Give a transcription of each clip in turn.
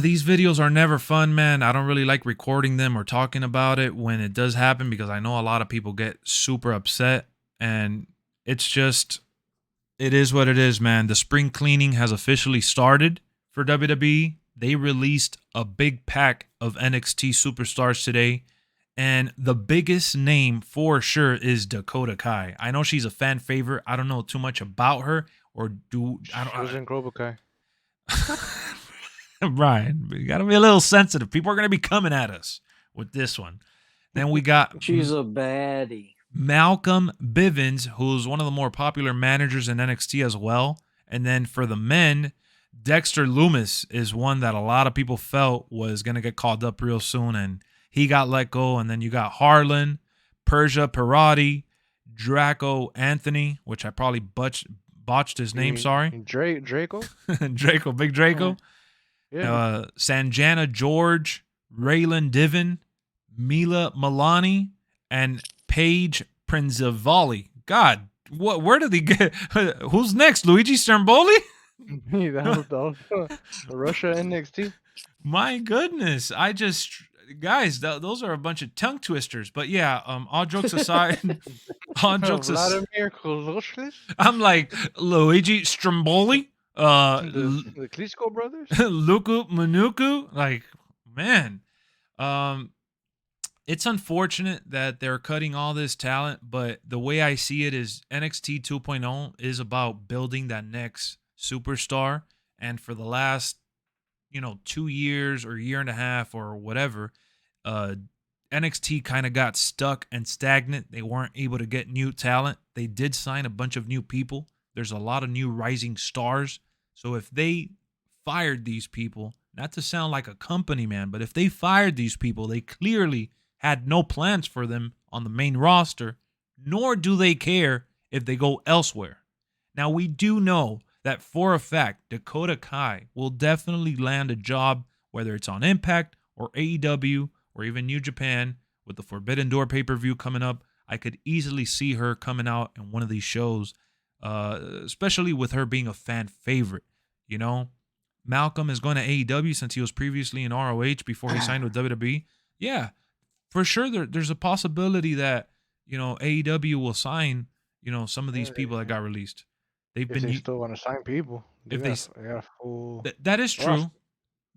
These videos are never fun, man. I don't really like recording them or talking about it when it does happen because I know a lot of people get super upset, and it's just, it is what it is, man. The spring cleaning has officially started for WWE. They released a big pack of NXT superstars today, and the biggest name for sure is Dakota Kai. I know she's a fan favorite. I don't know too much about her, or do I don't. She was in Cobra Kai. Brian, you got to be a little sensitive. People are going to be coming at us with this one. Then we got She's a baddie. Malcolm Bivens, who's one of the more popular managers in NXT as well. And then for the men, Dexter Loomis is one that a lot of people felt was going to get called up real soon, and he got let go. And then you got Harlan, Persia Parati, Draco Anthony, which I probably botched his name, sorry. Draco? Draco, Big Draco. Yeah. Sanjana George, Raylan Diven, Mila Milani, and Paige Prinzivali. God, where did he get? Who's next? Luigi Stromboli? that was Russia NXT. My goodness. Guys, those are a bunch of tongue twisters. But yeah, all jokes aside, Vladimir Koloshlis? I'm like, Luigi Stromboli? The Klitschko brothers? Luku Manuku? Like, man. It's unfortunate that they're cutting all this talent, but the way I see it is NXT 2.0 is about building that next superstar. And for the last, 2 years or year and a half or whatever, NXT kind of got stuck and stagnant. They weren't able to get new talent. They did sign a bunch of new people. There's a lot of new rising stars. So if they fired these people, not to sound like a company man, but if they fired these people, they clearly had no plans for them on the main roster, nor do they care if they go elsewhere. Now, we do know that for a fact, Dakota Kai will definitely land a job, whether it's on Impact or AEW or even New Japan with the Forbidden Door pay-per-view coming up. I could easily see her coming out in one of these shows, especially with her being a fan favorite. Malcolm is going to AEW since he was previously in ROH before he signed with WWE. Yeah, for sure there's a possibility that, AEW will sign, some of these people that got released. They still want to sign people. They got a full that is true. roster.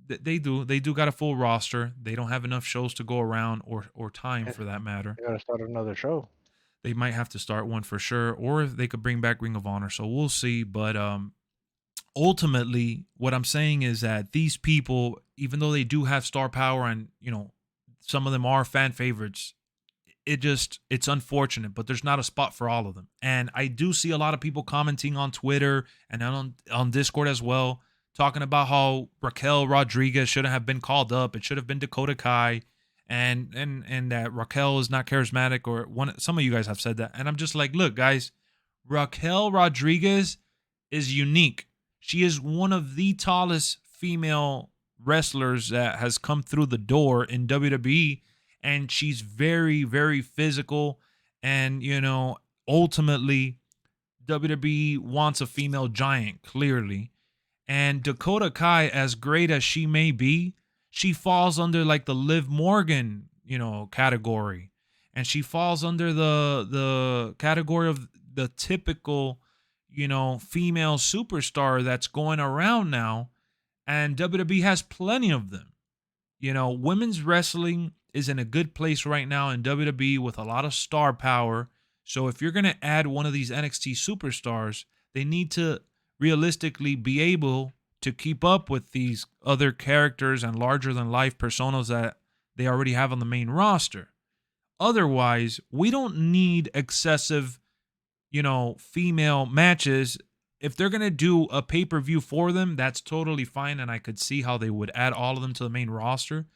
They do got a full roster. They don't have enough shows to go around or time for that matter. They got to start another show. They might have to start one for sure, or if they could bring back Ring of Honor. So we'll see. But ultimately, what I'm saying is that these people, even though they do have star power and, some of them are fan favorites, it's unfortunate, but there's not a spot for all of them. And I do see a lot of people commenting on Twitter and on Discord as well, talking about how Raquel Rodriguez shouldn't have been called up. It should have been Dakota Kai, and that Raquel is not charismatic, or some of you guys have said that. And I'm just like, look, guys, Raquel Rodriguez is unique. She is one of the tallest female wrestlers that has come through the door in WWE, and she's very, very physical. And, ultimately, WWE wants a female giant, clearly. And Dakota Kai, as great as she may be, she falls under like the Liv Morgan, category. And she falls under the category of the typical, female superstar that's going around now. And WWE has plenty of them. Women's wrestling is in a good place right now in WWE with a lot of star power. So if you're going to add one of these NXT superstars, they need to realistically be able to keep up with these other characters and larger than life personas that they already have on the main roster. Otherwise, we don't need excessive, female matches. If they're going to do a pay-per-view for them, that's totally fine, and I could see how they would add all of them to the main roster.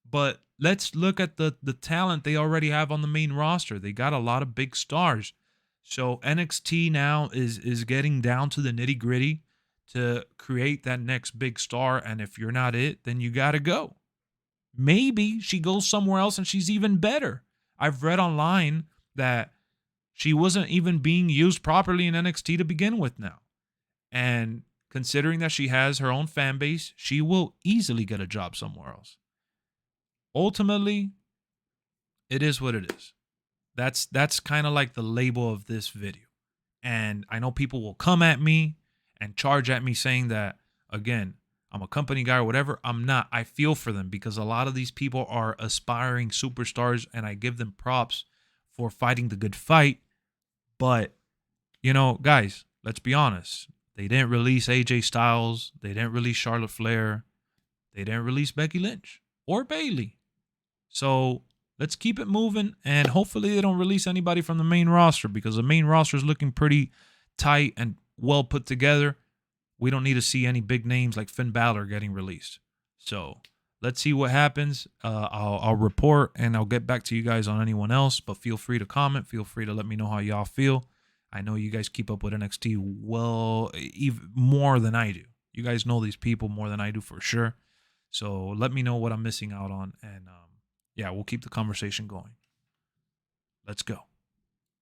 But let's look at the talent they already have on the main roster. They got a lot of big stars. So NXT now is getting down to the nitty-gritty to create that next big star, and if you're not it, then you got to go. Maybe she goes somewhere else and she's even better. I've read online that she wasn't even being used properly in NXT to begin with now. And considering that she has her own fan base, she will easily get a job somewhere else. Ultimately, it is what it is. That's kind of like the label of this video. And I know people will come at me and charge at me saying that, again, I'm a company guy or whatever. I'm not. I feel for them because a lot of these people are aspiring superstars, and I give them props for fighting the good fight. But, guys, let's be honest. They didn't release AJ Styles. They didn't release Charlotte Flair. They didn't release Becky Lynch or Bayley. So let's keep it moving, and hopefully they don't release anybody from the main roster because the main roster is looking pretty tight and well put together. We don't need to see any big names like Finn Balor getting released. So let's see what happens. I'll report, and I'll get back to you guys on anyone else, but feel free to comment. Feel free to let me know how y'all feel. I know you guys keep up with NXT well, even more than I do. You guys know these people more than I do for sure. So let me know what I'm missing out on, and yeah, we'll keep the conversation going. Let's go.